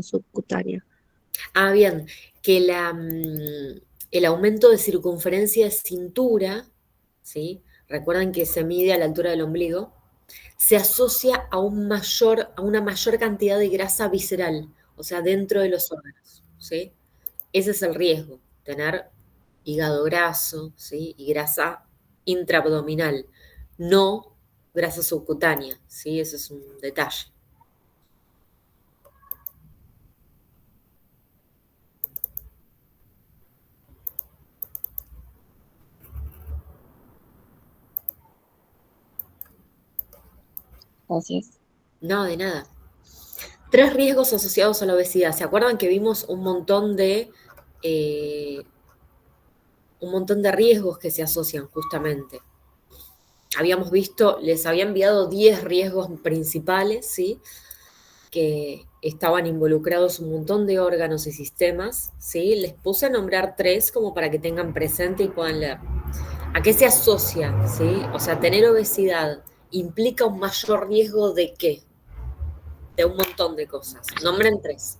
subcutánea. Ah, bien, que el aumento de circunferencia de cintura, ¿sí? Recuerden que se mide a la altura del ombligo, se asocia a una mayor cantidad de grasa visceral, o sea, dentro de los órganos, ¿sí? Ese es el riesgo, tener hígado graso, ¿sí? Y grasa intraabdominal, no grasa subcutánea, ¿sí? Ese es un detalle. Gracias. No, de nada. 3 riesgos asociados a la obesidad. ¿Se acuerdan que vimos eh, un montón de riesgos que se asocian justamente? Habíamos visto, les había enviado 10 riesgos principales, ¿sí? Que estaban involucrados un montón de órganos y sistemas, ¿sí? Les puse a nombrar 3 como para que tengan presente y puedan leer. ¿A qué se asocia, sí? O sea, tener obesidad implica un mayor riesgo de qué? De un montón de cosas. Nombren 3.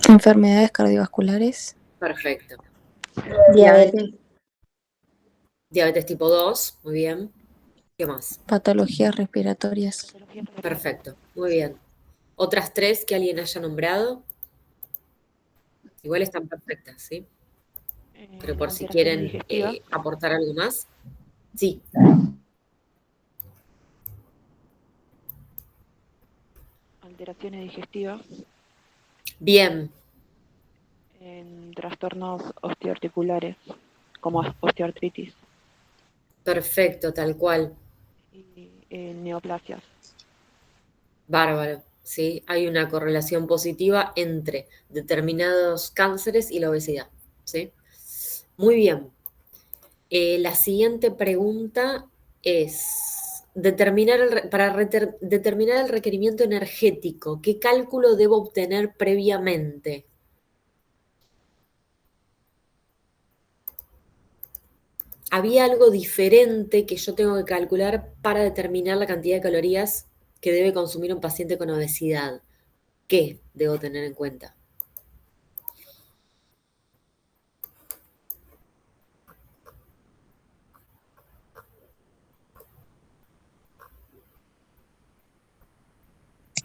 Enfermedades cardiovasculares. Perfecto. Diabetes. Diabetes tipo 2, muy bien. ¿Qué más? Patologías respiratorias. Perfecto, muy bien. ¿Otras 3 que alguien haya nombrado? Igual están perfectas, ¿sí? Pero por si Alteraciones quieren digestivas. aportar algo más. Sí, Alteraciones digestivas. bien, En trastornos osteoarticulares, como osteoartritis. perfecto, tal cual. Y neoplasias. Bárbaro, ¿sí? Hay una correlación positiva entre determinados cánceres y la obesidad, ¿sí? Muy bien. La siguiente pregunta es, determinar el requerimiento energético, ¿qué cálculo debo obtener previamente? ¿Había algo diferente que yo tengo que calcular para determinar la cantidad de calorías que debe consumir un paciente con obesidad? ¿Qué debo tener en cuenta?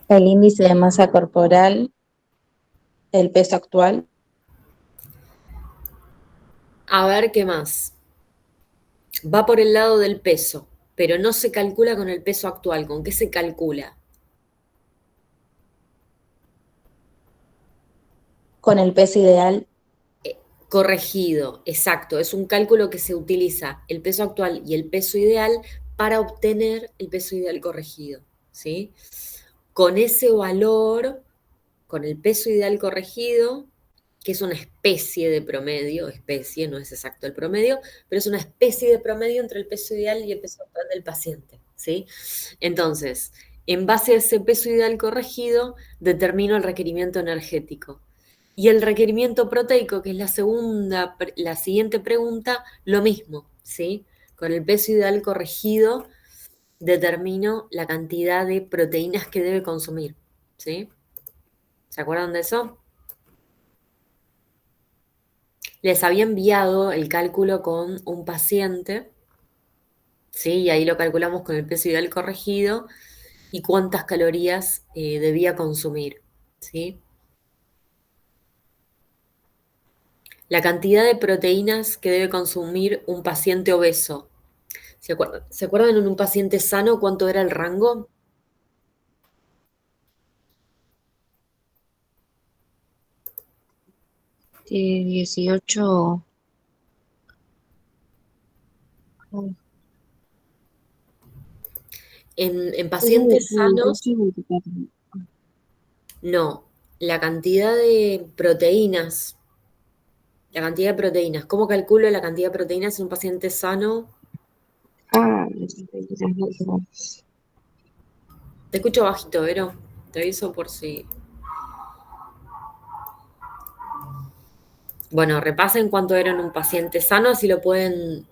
El índice de masa corporal, el peso actual. A ver, ¿qué más? Va por el lado del peso, pero no se calcula con el peso actual. ¿Con qué se calcula? Con el peso ideal. Corregido, exacto. Es un cálculo que se utiliza el peso actual y el peso ideal para obtener el peso ideal corregido, ¿sí? Con ese valor, con el peso ideal corregido, que es una especie de promedio, especie, no es exacto el promedio, pero es una especie de promedio entre el peso ideal y el peso actual del paciente, ¿sí? Entonces, en base a ese peso ideal corregido, determino el requerimiento energético. Y el requerimiento proteico, que es la siguiente pregunta, lo mismo, ¿sí? Con el peso ideal corregido, determino la cantidad de proteínas que debe consumir, ¿sí? ¿Se acuerdan de eso? Les había enviado el cálculo con un paciente, ¿sí? Y ahí lo calculamos con el peso ideal corregido y cuántas calorías debía consumir, ¿sí? La cantidad de proteínas que debe consumir un paciente obeso. ¿Se acuerdan en un paciente sano cuánto era el rango? De 18. En pacientes sanos, no. La cantidad de proteínas. La cantidad de proteínas. ¿Cómo calculo la cantidad de proteínas en un paciente sano? Ah, Te escucho bajito, Vero. Te aviso por si. Bueno, repasen cuánto era en un paciente sano, así lo pueden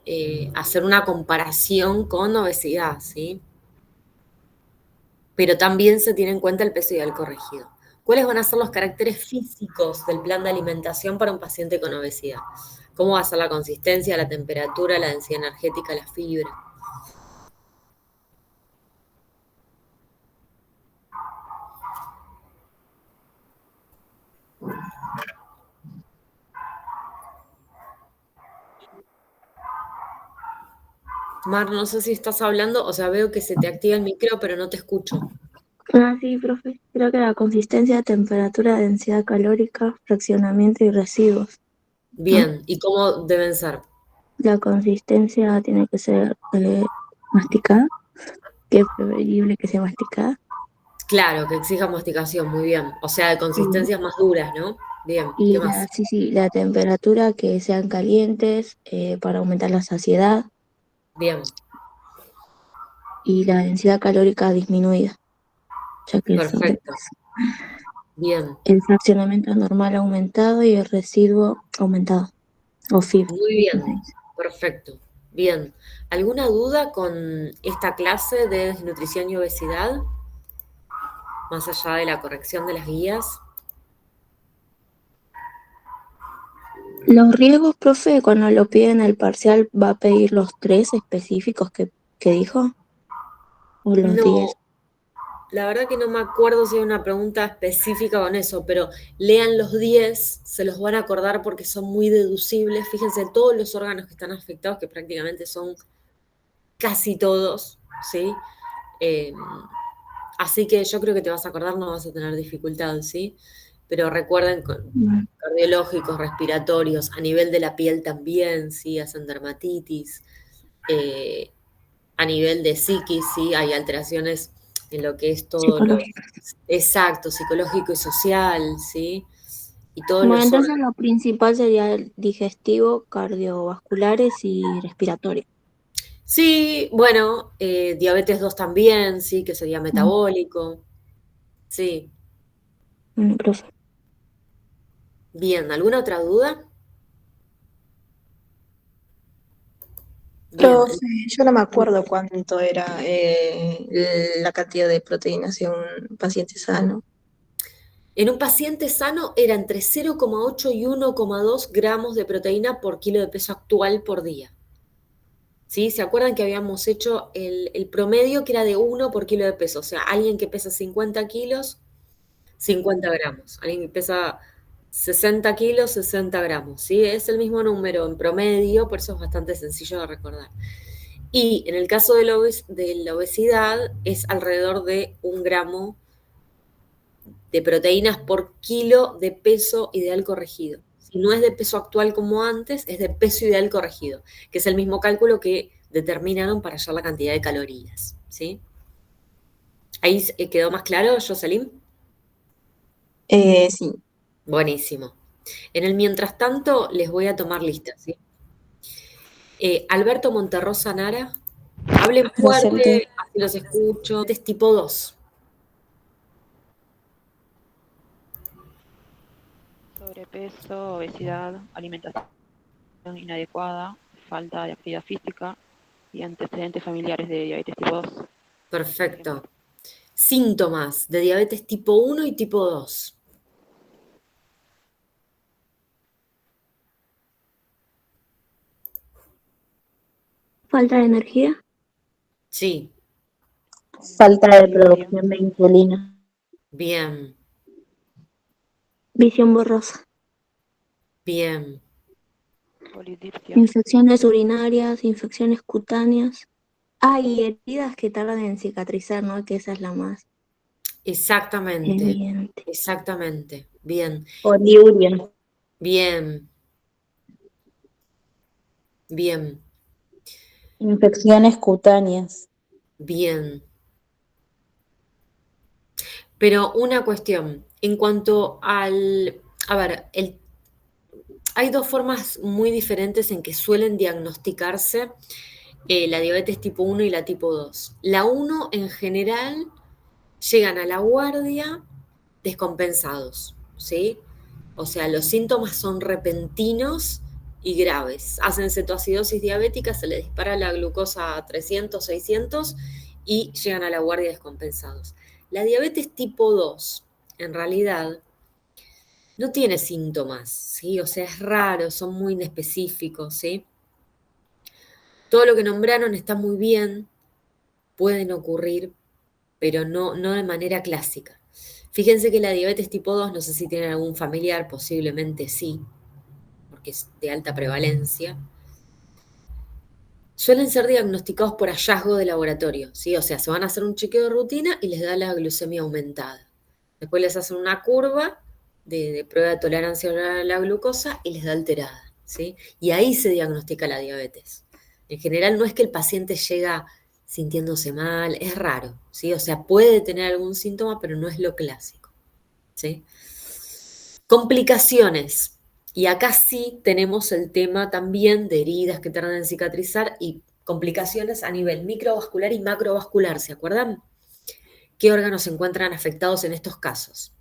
hacer una comparación con obesidad, ¿sí? Pero también se tiene en cuenta el peso ideal corregido. ¿Cuáles van a ser los caracteres físicos del plan de alimentación para un paciente con obesidad? ¿Cómo va a ser la consistencia, la temperatura, la densidad energética, la fibra? Mar, no sé si estás hablando, o sea, veo que se te activa el micro, pero no te escucho. Ah, sí, profe. Creo que la consistencia, temperatura, densidad calórica, fraccionamiento y residuos. Bien, ¿y cómo deben ser? La consistencia tiene que ser masticada, que es preferible que sea masticada. Claro, que exija masticación, muy bien. O sea, de consistencias más duras, ¿no? Bien, ¿qué Y más? la temperatura que sean calientes para aumentar la saciedad Bien, y la densidad calórica disminuida, ya que son perfecto. Bien, el fraccionamiento normal aumentado y el residuo aumentado, o fibra. muy bien, perfecto. Bien, ¿alguna duda con esta clase de desnutrición y obesidad? Más allá de la corrección de las guías. Los riesgos, profe, cuando lo piden el parcial, ¿va a pedir los 3 específicos que dijo? ¿O los No, 10? la verdad que no me acuerdo si hay una pregunta específica con eso, pero lean los 10, se los van a acordar porque son muy deducibles. Fíjense todos los órganos que están afectados, que prácticamente son casi todos, ¿sí? Eh, Así que yo creo que te vas a acordar, no vas a tener dificultad, ¿sí? Pero recuerden, cardiológicos, respiratorios, a nivel de la piel también, ¿sí? Hacen dermatitis. A nivel de psiquis, ¿sí? Hay alteraciones en lo que es todo lo exacto, psicológico y social, ¿sí? Y todos Bueno, los entonces órganos. lo principal sería el digestivo, cardiovasculares y respiratorio. Sí, bueno, diabetes 2 también, sí, que sería metabólico. Sí, Profe. bien, ¿alguna otra duda? Bien, Profe, yo no me acuerdo cuánto era la cantidad de proteínas en un paciente sano. en un paciente sano era entre 0,8 y 1,2 gramos de proteína por kilo de peso actual por día. ¿Sí? ¿Se acuerdan que habíamos hecho el promedio que era de 1 por kilo de peso? O sea, alguien que pesa 50 kilos, 50 gramos. Alguien que pesa 60 kilos, 60 gramos. ¿Sí? Es el mismo número en promedio, por eso es bastante sencillo de recordar. Y en el caso de la obesidad es alrededor de 1 gramo de proteínas por kilo de peso ideal corregido. Si no es de peso actual como antes, es de peso ideal corregido, que es el mismo cálculo que determinaron para hallar la cantidad de calorías. ¿Sí? ¿Ahí quedó más claro, Jocelyn? Sí. Buenísimo. En el mientras tanto, les voy a tomar listas. ¿Sí? Alberto Monterrosa Nara, hablen Presente. fuerte, así los escucho. Es tipo 2. Sobrepeso, obesidad, alimentación inadecuada, falta de actividad física y antecedentes familiares de diabetes tipo 2. Perfecto. Síntomas de diabetes tipo 1 y tipo 2. Falta de energía, Sí, Falta de Equilibrio, producción de insulina. bien, visión borrosa, bien. polidipsia, infecciones urinarias, infecciones cutáneas. Y heridas que tardan en cicatrizar, ¿no? Que esa es la más Exactamente, evidente. exactamente. Bien, Poliuria. bien, bien, Infecciones cutáneas. bien. Pero una cuestión, en cuanto al, a ver, hay dos formas muy diferentes en que suelen diagnosticarse la diabetes tipo 1 y la tipo 2. La 1 en general llegan a la guardia descompensados, ¿sí? O sea, los síntomas son repentinos y graves. Hacen cetoacidosis diabética, se les dispara la glucosa a 300, 600 y llegan a la guardia descompensados. La diabetes tipo 2 en realidad, no tiene síntomas, ¿sí? O sea, es raro, son muy inespecíficos, ¿sí? Todo lo que nombraron está muy bien, pueden ocurrir, pero no de manera clásica. Fíjense que la diabetes tipo 2, no sé si tienen algún familiar, posiblemente sí, porque es de alta prevalencia, suelen ser diagnosticados por hallazgo de laboratorio, ¿sí? O sea, se van a hacer un chequeo de rutina y les da la glucemia aumentada. Después les hacen una curva de prueba de tolerancia a la glucosa y les da alterada, ¿sí? Y ahí se diagnostica la diabetes. En general no es que el paciente llega sintiéndose mal, es raro, ¿sí? O sea, puede tener algún síntoma, pero no es lo clásico, ¿sí? Complicaciones. Y acá sí tenemos el tema también de heridas que tardan en cicatrizar y complicaciones a nivel microvascular y macrovascular, ¿se acuerdan? ¿Qué órganos se encuentran afectados en estos casos?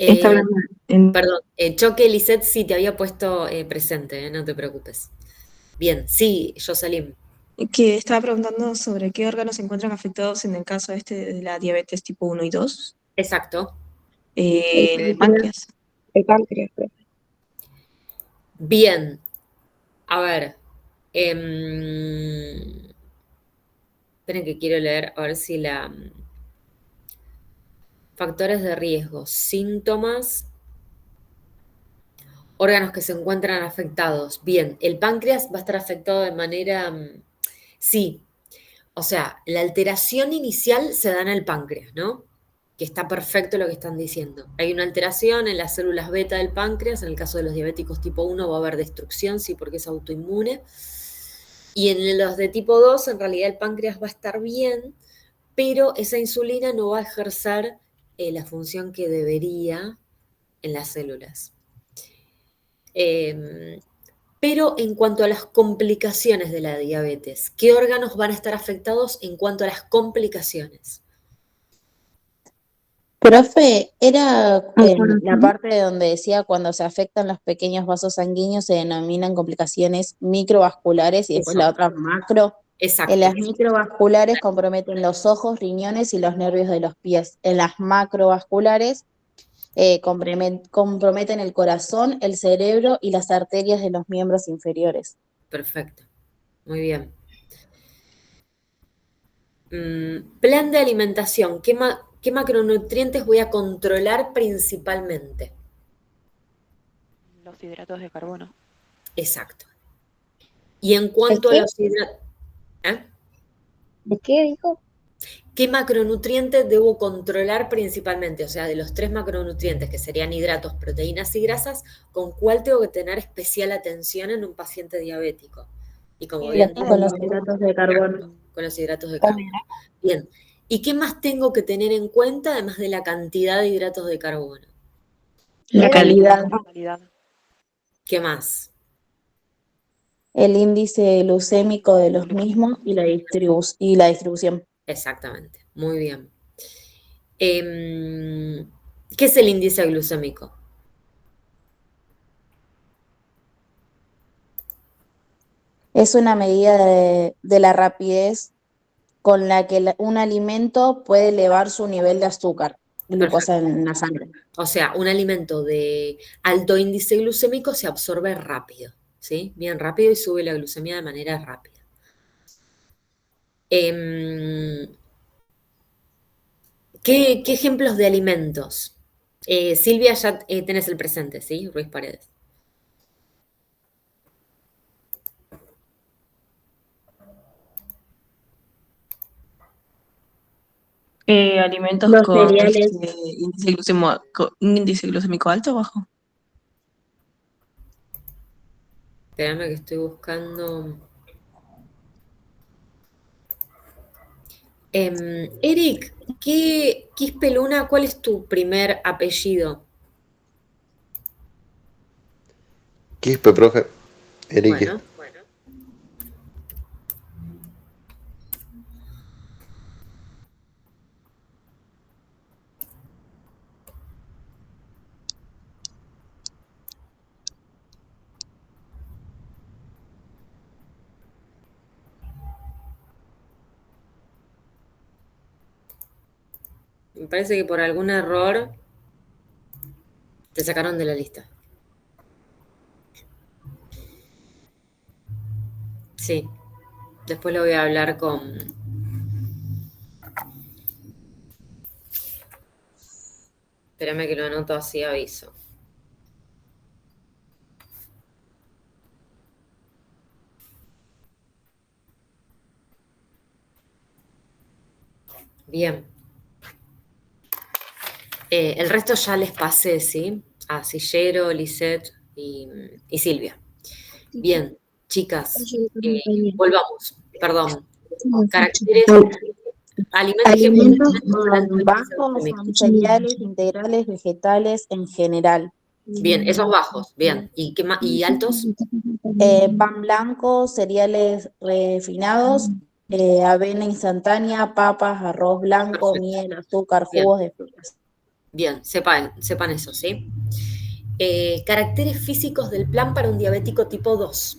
Está Eh, hablando en Perdón, Choque, Lisette, sí te había puesto presente, no te preocupes. Bien, sí, Jocelyn, que estaba preguntando sobre qué órganos se encuentran afectados en el caso este de la diabetes tipo 1 y 2. exacto. El El páncreas. páncreas. El páncreas, creo. Bien, a ver. em, esperen que quiero leer, a ver si la... Factores de riesgo, síntomas, órganos que se encuentran afectados. Bien, el páncreas va a estar afectado de manera... sí, o sea, la alteración inicial se da en el páncreas, ¿no? Que está perfecto lo que están diciendo. Hay una alteración en las células beta del páncreas, en el caso de los diabéticos tipo 1 va a haber destrucción, sí, porque es autoinmune. Y en los de tipo 2, en realidad el páncreas va a estar bien, pero esa insulina no va a ejercer la función que debería en las células. Eh, pero en cuanto a las complicaciones de la diabetes, ¿qué órganos van a estar afectados en cuanto a las complicaciones? Profe, era ¿El en la corazón? parte donde decía cuando se afectan los pequeños vasos sanguíneos se denominan complicaciones microvasculares y después Eso, la otra macro. En exacto, las microvasculares comprometen los ojos, riñones y los nervios de los pies. En las macrovasculares comprometen el corazón, el cerebro y las arterias de los miembros inferiores. perfecto, muy bien. Plan de alimentación, ¿qué macronutrientes voy a controlar principalmente? Los hidratos de carbono. Exacto. Y en ¿El cuanto a qué? los hidratos, ¿De qué dijo? ¿qué macronutrientes debo controlar principalmente? O sea, de los tres macronutrientes que serían hidratos, proteínas y grasas, ¿con cuál tengo que tener especial atención en un paciente diabético? Y como bien dije, Con los hidratos de carbono. con los hidratos de carbono. Bien. ¿Y qué más tengo que tener en cuenta además de la cantidad de hidratos de carbono? La calidad, Calidad. ¿Qué más? el índice glucémico de los mismos y y la distribución. Exactamente. Muy bien. ¿Qué es el índice glucémico? Es una medida de la rapidez con la que un alimento puede elevar su nivel de azúcar, glucosa Perfecto. en la sangre. O sea, un alimento de alto índice glucémico se absorbe rápido, ¿sí? Bien rápido y sube la glucemia de manera rápida. Em, ¿qué ejemplos de alimentos? Silvia, ya tenés el presente, ¿sí? Ruiz Paredes. Alimentos Los con cereales. índice glucémico alto o bajo. Espérame que estoy buscando. Eric, Quispeluna, ¿cuál es tu primer apellido? Quispe, profe. Eric Quispe. Bueno, Me parece que por algún error te sacaron de la lista. Sí. Después lo voy a hablar con... Espérame que lo anoto así, aviso. Bien. El resto ya les pasé, ¿sí? A Sillero, Lisette y Silvia. Bien, chicas, volvamos. Perdón. Caracteres, alimentos que Alimentos durante el proceso bajos químico. son cereales, integrales, vegetales en general. Bien, esos bajos, bien. ¿Y qué más? ¿Y altos? Pan blanco, cereales refinados, avena instantánea, papas, arroz blanco, Perfecto. miel, azúcar, Bien, jugos de frutas. bien, sepan eso, ¿sí? Caracteres físicos del plan para un diabético tipo 2.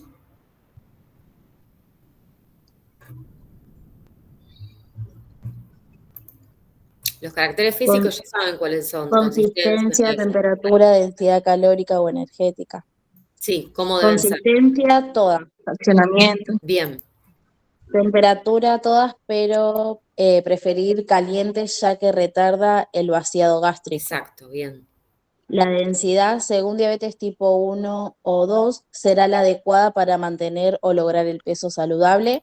Los caracteres Con- físicos ya saben cuáles son. Consistencia, Consistencia, temperatura, densidad calórica o energética. sí, cómo deben ser. Consistencia, todas. Accionamiento. Bien, Temperatura, todas, pero preferir calientes ya que retarda el vaciado gástrico. exacto, bien. La densidad, según diabetes tipo 1 o 2, será la adecuada para mantener o lograr el peso saludable.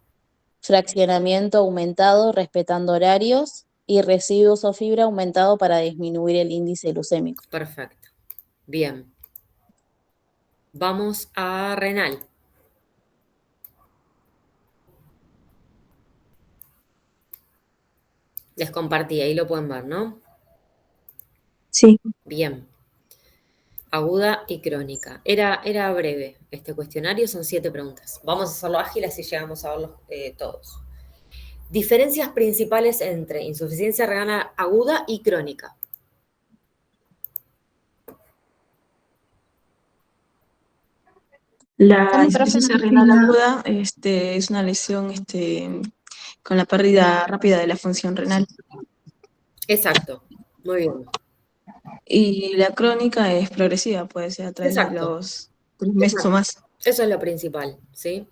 Fraccionamiento aumentado respetando horarios y residuos o fibra aumentado para disminuir el índice glucémico. Perfecto. Bien. Vamos a renal. Les compartí, ahí lo pueden ver, ¿no? Sí. Bien. Aguda y crónica. Era breve este cuestionario, son 7 preguntas. Vamos a hacerlo ágil así llegamos a verlos todos. Diferencias principales entre insuficiencia renal aguda y crónica. La insuficiencia renal aguda es una lesión con la pérdida rápida de la función renal. Exacto, muy bien. Y la crónica es progresiva, puede ser a través de Exacto. los 3 meses o más. Eso es lo principal, ¿sí?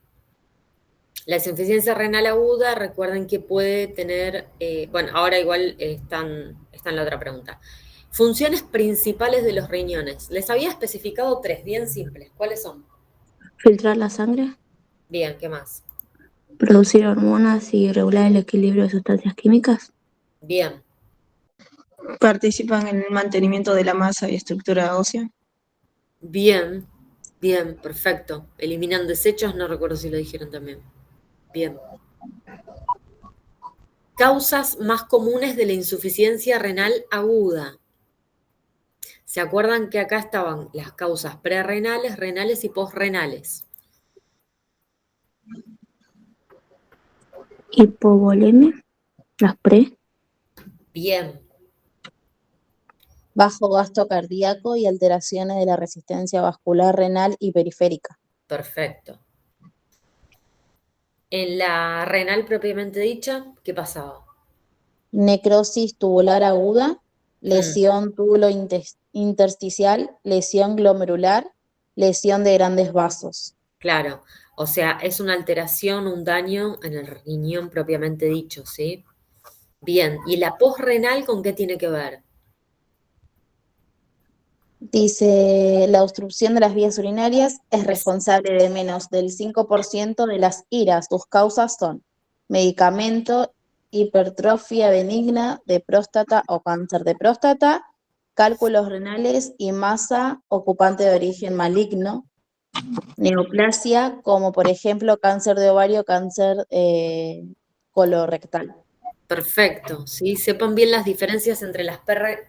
La insuficiencia renal aguda, recuerden que puede tener, bueno, ahora igual está en la otra pregunta. Funciones principales de los riñones. Les había especificado 3, bien simples. ¿Cuáles son? Filtrar la sangre, Bien, ¿qué más? producir hormonas y regular el equilibrio de sustancias químicas. Bien, Participan en el mantenimiento de la masa y estructura ósea. bien, bien, perfecto. Eliminan desechos, no recuerdo si lo dijeron también. Bien. Causas más comunes de la insuficiencia renal aguda. ¿Se acuerdan que acá estaban las causas prerrenales, renales y posrenales? Hipovolemia, las pre, Bien, Bajo gasto cardíaco y alteraciones de la resistencia vascular renal y periférica. perfecto. En la renal propiamente dicha, ¿qué pasaba? Necrosis tubular aguda, lesión túbulo intersticial, lesión glomerular, lesión de grandes vasos. Claro, o sea, es una alteración, un daño en el riñón propiamente dicho, ¿sí? Bien, ¿y la posrenal con qué tiene que ver? Dice, la obstrucción de las vías urinarias es responsable de menos del 5% de las IRAs. Sus causas son medicamento, hipertrofia benigna de próstata o cáncer de próstata, cálculos renales y masa ocupante de origen maligno, neoplasia, como por ejemplo cáncer de ovario, cáncer colorectal. Perfecto, ¿sí? Sepan bien las diferencias entre las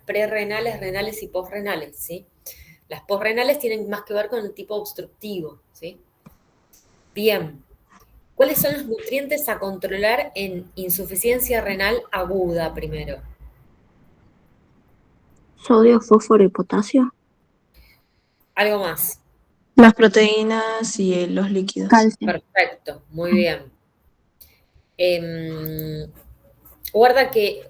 prerrenales, renales y posrenales, ¿sí? Las posrenales tienen más que ver con el tipo obstructivo, ¿sí? Bien. ¿Cuáles son los nutrientes a controlar en insuficiencia renal aguda primero? sodio, fósforo y potasio. Algo más. Las proteínas y los líquidos. Calcio. Perfecto, muy bien. Guarda que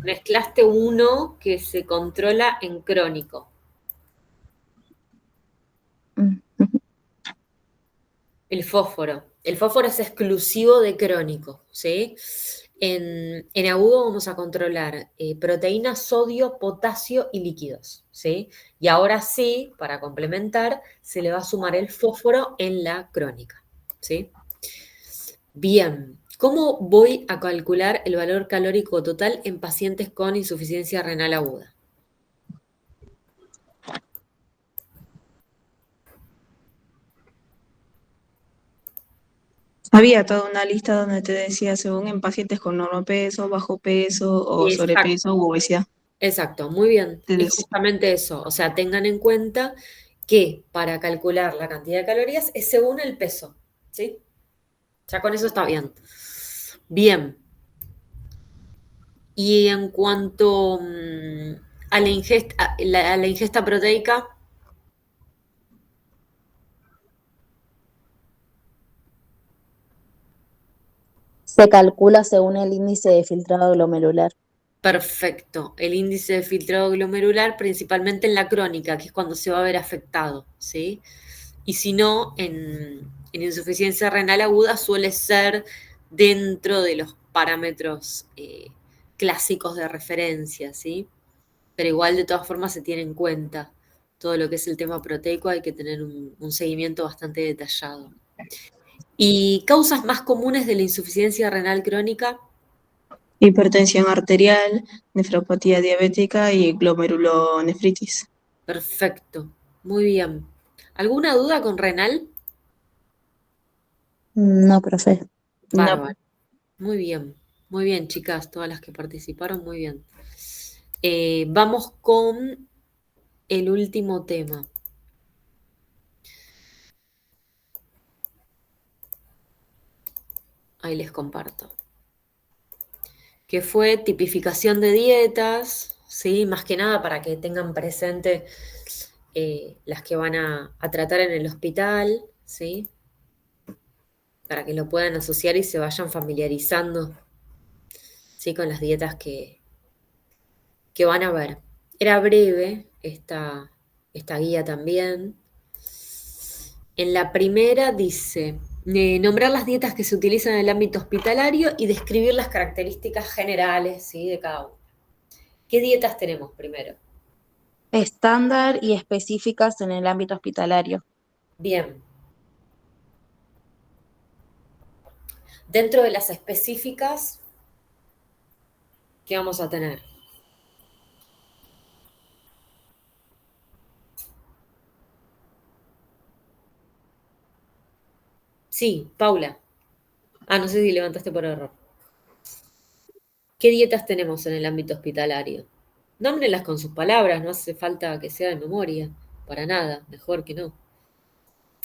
Mezclaste uno que se controla en crónico. El fósforo. El fósforo es exclusivo de crónico, ¿sí? En agudo vamos a controlar proteínas, sodio, potasio y líquidos, ¿sí? Y ahora sí, para complementar, se le va a sumar el fósforo en la crónica, ¿sí? Bien, ¿cómo voy a calcular el valor calórico total en pacientes con insuficiencia renal aguda? Había toda una lista donde te decía según en pacientes con normopeso, bajo peso o Exacto. sobrepeso u obesidad. Exacto, muy bien. Te Es decía. justamente eso. O sea, tengan en cuenta que para calcular la cantidad de calorías es según el peso, ¿sí? Ya con eso está bien. Bien. Y en cuanto a la ingesta proteica, Se calcula según el índice de filtrado glomerular. perfecto. El índice de filtrado glomerular, principalmente en la crónica, que es cuando se va a ver afectado, ¿sí? Y si no, en insuficiencia renal aguda suele ser dentro de los parámetros clásicos de referencia, ¿sí? Pero igual de todas formas se tiene en cuenta todo lo que es el tema proteico, hay que tener un seguimiento bastante detallado. ¿Y causas más comunes de la insuficiencia renal crónica? Hipertensión arterial, nefropatía diabética y glomerulonefritis. Perfecto, muy bien. ¿Alguna duda con renal? No, profe. No, Bárbaro. Muy bien, chicas, todas las que participaron, muy bien. Vamos con el último tema. Ahí les comparto. Que fue tipificación de dietas, ¿sí? Más que nada para que tengan presente las que van a tratar en el hospital, ¿sí? Para que lo puedan asociar y se vayan familiarizando, ¿sí? Con las dietas que van a ver. Era breve esta guía también. En la primera dice, nombrar las dietas que se utilizan en el ámbito hospitalario y describir las características generales, ¿sí? De cada una. ¿Qué dietas tenemos primero? Estándar y específicas en el ámbito hospitalario. Bien. Dentro de las específicas, ¿qué vamos a tener? Sí, Paula. No sé si levantaste por error. ¿Qué dietas tenemos en el ámbito hospitalario? Nómbrenlas con sus palabras, no hace falta que sea de memoria, para nada, mejor que no.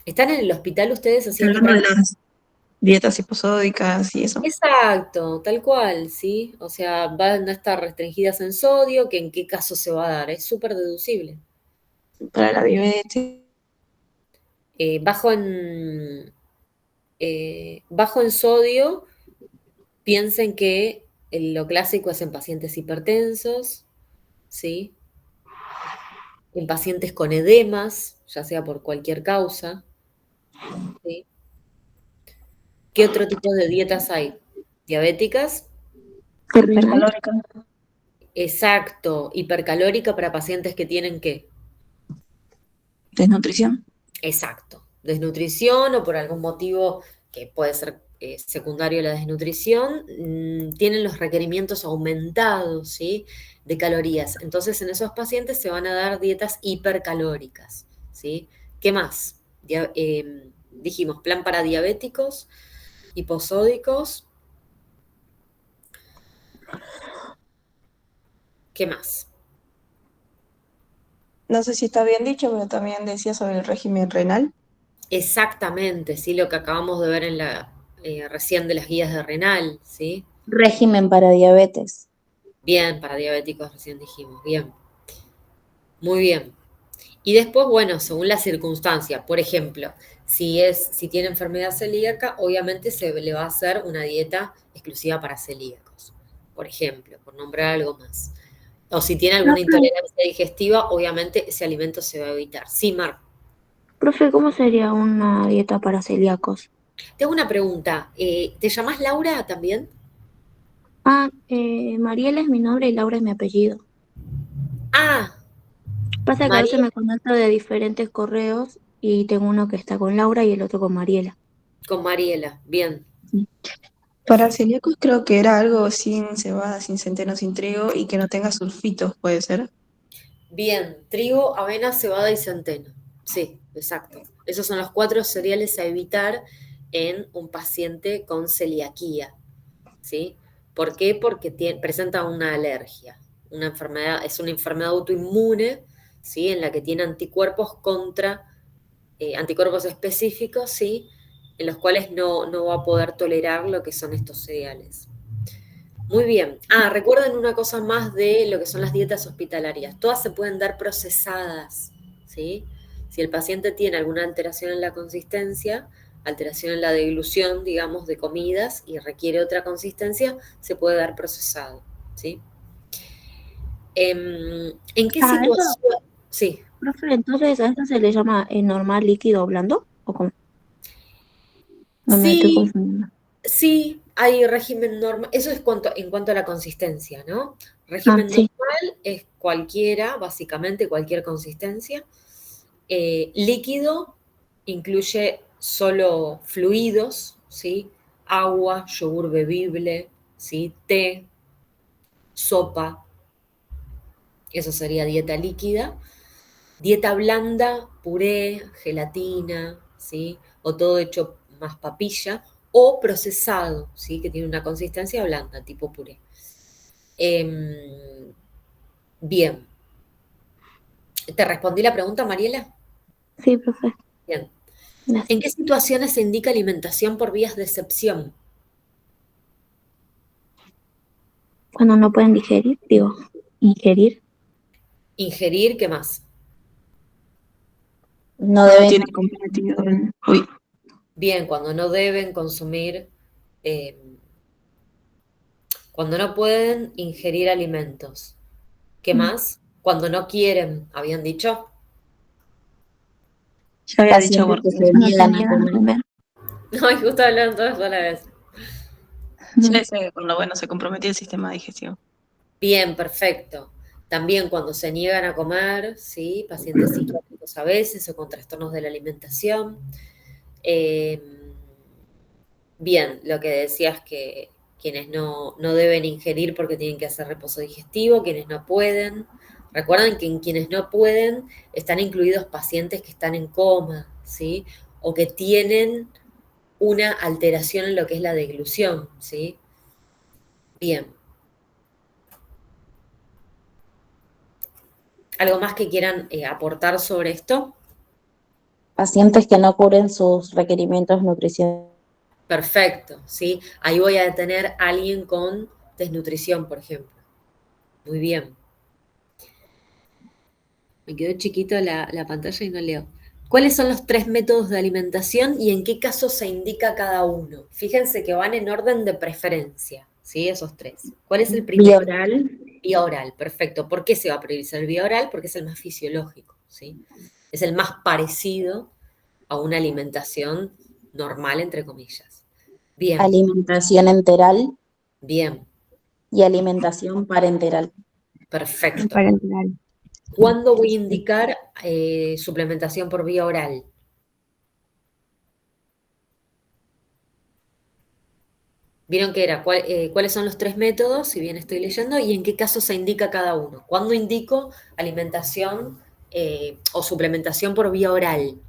¿Están en el hospital ustedes estoy haciendo hablando de prácticas? las dietas hiposódicas y eso. Exacto, tal cual, ¿sí? O sea, van a estar restringidas en sodio, que en qué caso se va a dar, es súper deducible. Para la diabetes. Eh, bajo en, bajo en sodio, piensen que lo clásico es en pacientes hipertensos, ¿sí? En pacientes con edemas, ya sea por cualquier causa, ¿sí? ¿Qué otro tipo de dietas hay? ¿Diabéticas? Hipercalórica. Exacto. ¿Hipercalórica para pacientes que tienen qué? Desnutrición. Exacto. Desnutrición o por algún motivo que puede ser secundario a la desnutrición, tienen los requerimientos aumentados, ¿sí? De calorías. Entonces, en esos pacientes se van a dar dietas hipercalóricas, ¿sí? ¿Qué más? Dijimos, plan para diabéticos, hiposódicos. ¿Qué más? No sé si está bien dicho, pero también decía sobre el régimen renal. Exactamente, ¿sí? Lo que acabamos de ver recién de las guías de renal, ¿sí? Régimen para diabetes. Bien, para diabéticos recién dijimos, bien. Muy bien. Y después, bueno, según la circunstancia, por ejemplo, si tiene enfermedad celíaca, obviamente se le va a hacer una dieta exclusiva para celíacos. por ejemplo, por nombrar algo más. O si tiene alguna Profe, intolerancia digestiva, obviamente ese alimento se va a evitar. Sí, Mar. profe, ¿cómo sería una dieta para celíacos? Tengo una pregunta. ¿Te llamás Laura también? Mariela es mi nombre y Laura es mi apellido. Ah, Pasa que a veces María me conecto de diferentes correos y tengo uno que está con Laura y el otro con Mariela. con Mariela. Bien. Sí. Para celíacos creo que era algo sin cebada, sin centeno, sin trigo y que no tenga sulfitos, ¿puede ser? Bien. Trigo, avena, cebada y centeno. Sí, exacto. Esos son los 4 cereales a evitar en un paciente con celiaquía. ¿Sí? ¿Por qué? Porque presenta una alergia. Una enfermedad, es una enfermedad autoinmune, ¿sí? En la que tiene anticuerpos anticuerpos específicos, ¿sí? En los cuales no va a poder tolerar lo que son estos cereales. Muy bien. Recuerden una cosa más de lo que son las dietas hospitalarias. Todas se pueden dar procesadas, ¿sí? Si el paciente tiene alguna alteración en la consistencia, alteración en la deglución, digamos, de comidas y requiere otra consistencia, se puede dar procesado, ¿sí? ¿En qué Eso, situación? Sí. profe, entonces a esto se le llama normal líquido blando, ¿o cómo? No me estoy Sí, confundiendo. sí, hay régimen normal, eso es en cuanto a la consistencia, ¿no? Régimen Sí. normal es cualquiera, básicamente cualquier consistencia. Líquido incluye solo fluidos, ¿sí? Agua, yogur bebible, ¿sí? Té, sopa, eso sería dieta líquida. Dieta blanda, puré, gelatina, ¿sí? O todo hecho más papilla, o procesado, ¿sí? Que tiene una consistencia blanda, tipo puré. Em, bien. ¿Te respondí la pregunta, Mariela? Sí, profe. Bien. ¿En Gracias. qué situaciones se indica alimentación por vías de excepción? Cuando no pueden digerir, digo, ingerir. Ingerir, ¿qué más? No No deben, tiene comprometido. Uy, Bien, cuando no deben consumir, eh, cuando no pueden ingerir alimentos. ¿Qué más? Cuando no quieren, habían dicho. ya había dicho pacientes que porque se Cuando se niegan a niegan a comer. comer. Ay, justo hablaron todos a la vez. ya decía que cuando bueno se comprometía el sistema digestivo. Bien, perfecto. También cuando se niegan a comer, ¿sí? Pacientes psiquiátricos a veces o con trastornos de la alimentación. Eh, bien, lo que decías que quienes no deben ingerir porque tienen que hacer reposo digestivo, quienes no pueden. Recuerden que en quienes no pueden están incluidos pacientes que están en coma, ¿sí? O que tienen una alteración en lo que es la deglución, ¿sí? Bien. ¿Algo más que quieran aportar sobre esto? Pacientes que no cubren sus requerimientos nutricionales. Perfecto, ¿sí? Ahí voy a tener a alguien con desnutrición, por ejemplo. Muy bien. Me quedó chiquito la pantalla y no leo. ¿Cuáles son los 3 métodos de alimentación y en qué caso se indica cada uno? Fíjense que van en orden de preferencia, ¿sí? Esos 3. ¿Cuál es el Vía primero? oral, Vía oral, perfecto. ¿Por qué se va a priorizar el vía oral? Porque es el más fisiológico, ¿sí? Es el más parecido a una alimentación normal, entre comillas. Bien, alimentación enteral bien, y alimentación parenteral. perfecto. Parenteral. ¿Cuándo voy a indicar suplementación por vía oral? Vieron que era cuáles son los 3 métodos, si bien estoy leyendo, y en qué caso se indica cada uno. ¿Cuándo indico alimentación o suplementación por vía oral?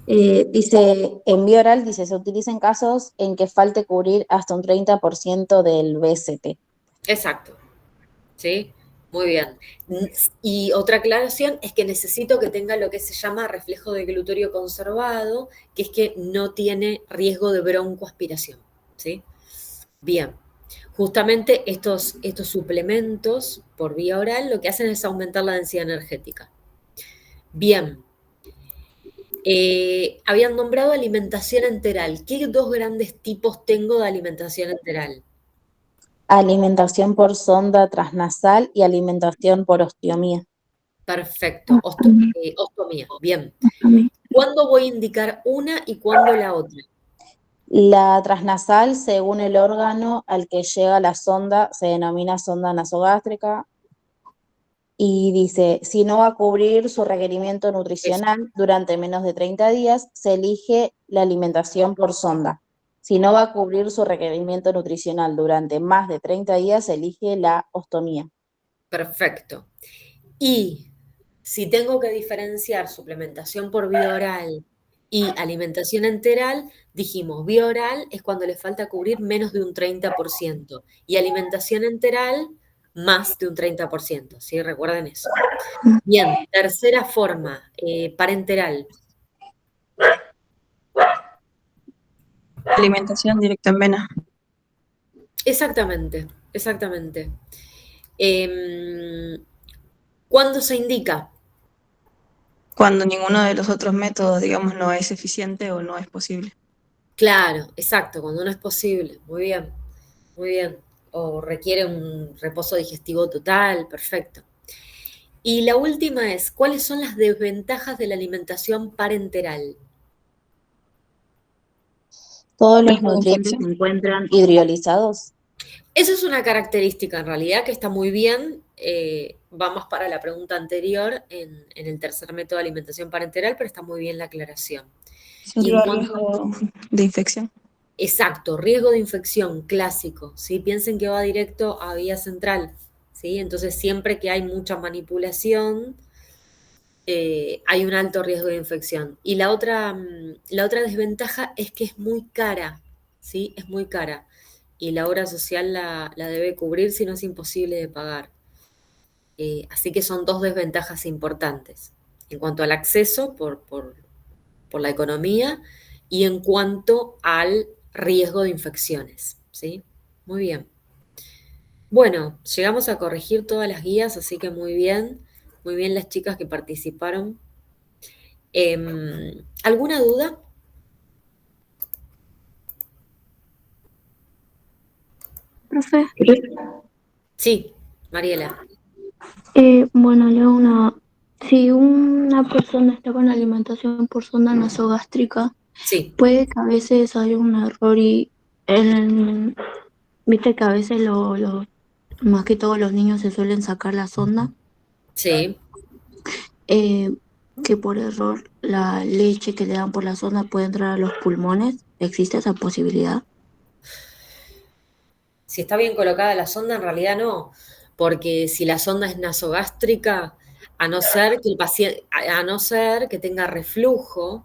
Dice, en vía oral, dice, se utiliza en casos en que falte cubrir hasta un 30% del BST. Exacto, ¿sí? Muy bien. Y otra aclaración es que necesito que tenga lo que se llama reflejo de glutorio conservado, que es que no tiene riesgo de broncoaspiración, ¿sí? Bien. Justamente estos suplementos por vía oral lo que hacen es aumentar la densidad energética. Bien. Habían nombrado alimentación enteral. ¿Qué dos grandes tipos tengo de alimentación enteral? Alimentación por sonda transnasal y alimentación por osteomía. Perfecto, ostomía, bien. También. ¿Cuándo voy a indicar una y cuándo la otra? La transnasal, según el órgano al que llega la sonda, se denomina sonda nasogástrica y dice, si no va a cubrir su requerimiento Eso, nutricional durante menos de 30 días, se elige la alimentación por sonda. Si no va a cubrir su requerimiento nutricional durante más de 30 días, se elige la ostomía. perfecto. Y si tengo que diferenciar suplementación por vía oral y alimentación enteral, dijimos, vía oral es cuando le falta cubrir menos de un 30% y alimentación enteral más de un 30%, ¿sí? Recuerden eso. Bien, tercera forma, parenteral. Alimentación directa en vena. Exactamente, exactamente. ¿Cuándo se indica? Cuando ninguno de los otros métodos, digamos, no es eficiente o no es posible. Claro, exacto, cuando no es posible. Muy bien, muy bien. O requiere un reposo digestivo total, perfecto. Y la última es, ¿cuáles son las desventajas de la alimentación parenteral? Todos los Riesgo de nutrientes infección. se encuentran hidrolizados. Eso es una característica en realidad que está muy bien. Va más para la pregunta anterior en el tercer método de alimentación parenteral, pero está muy bien la aclaración. Y en Siempre cuanto riesgo de infección. exacto, riesgo de infección clásico, ¿sí? Piensen que va directo a vía central, ¿sí? Entonces siempre que hay mucha manipulación, hay un alto riesgo de infección. Y la otra desventaja es que es muy cara, ¿sí? Es muy cara. Y la obra social la debe cubrir, si no es imposible de pagar. Así que son dos desventajas importantes. En cuanto al acceso por la economía y en cuanto al riesgo de infecciones, ¿sí? Muy bien. Bueno, llegamos a corregir todas las guías, así que muy bien las chicas que participaron. ¿Alguna duda? Profe, Sí, Mariela. bueno, le hago una. Si una persona está con alimentación por sonda nasogástrica, Sí, puede que a veces haya un error y viste que a veces más que todos los niños se suelen sacar la sonda, sí. eh, que por error la leche que le dan por la sonda puede entrar a los pulmones. ¿Existe esa posibilidad? Si está bien colocada la sonda, en realidad no, porque si la sonda es nasogástrica, a no ser que el paciente, a no ser que tenga reflujo,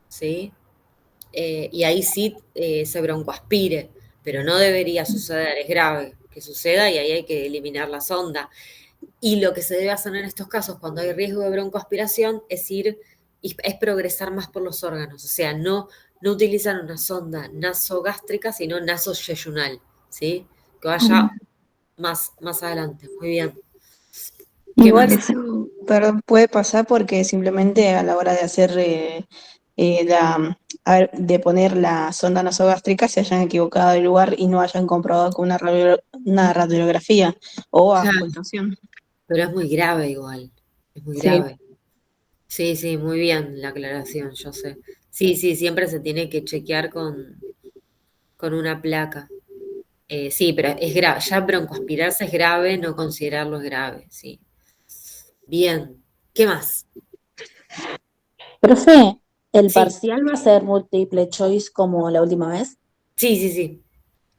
¿sí? Y ahí sí se broncoaspire, pero no debería suceder, es grave que suceda y ahí hay que eliminar la sonda. Y lo que se debe hacer en estos casos, cuando hay riesgo de broncoaspiración, es progresar más por los órganos, o sea, no utilizar una sonda nasogástrica, sino nasoyeyunal, ¿sí? Que vaya más adelante. Muy bien. ¿Qué Igual más? eso, perdón, puede pasar porque simplemente a la hora de hacer de poner la sonda nasogástrica se hayan equivocado de lugar y no hayan comprobado con una radiografía o Claro, auscultación. pero es muy grave igual, es muy Sí. grave. Sí, sí, muy bien la aclaración, yo sé. Sí, sí, siempre se tiene que chequear con una placa. Sí, pero es grave, ya broncoaspirarse es grave, no considerarlo es grave, sí. Bien, ¿qué más? Profe, ¿el Sí, parcial va a ser múltiple choice como la última vez? sí, sí, sí.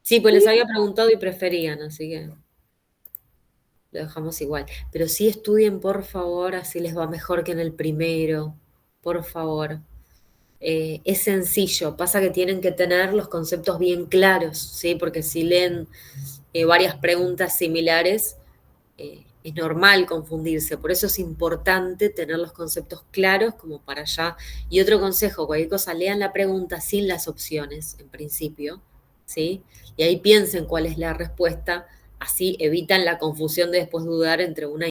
Sí, pues les había preguntado y preferían, así que lo dejamos igual. Pero sí estudien, por favor, así les va mejor que en el primero, por favor. Es sencillo, pasa que tienen que tener los conceptos bien claros, ¿sí? Porque si leen varias preguntas similares, es normal confundirse, por eso es importante tener los conceptos claros como para allá. Y otro consejo, cualquier cosa, lean la pregunta sin las opciones, en principio, ¿sí? Y ahí piensen cuál es la respuesta, así evitan la confusión de después dudar entre una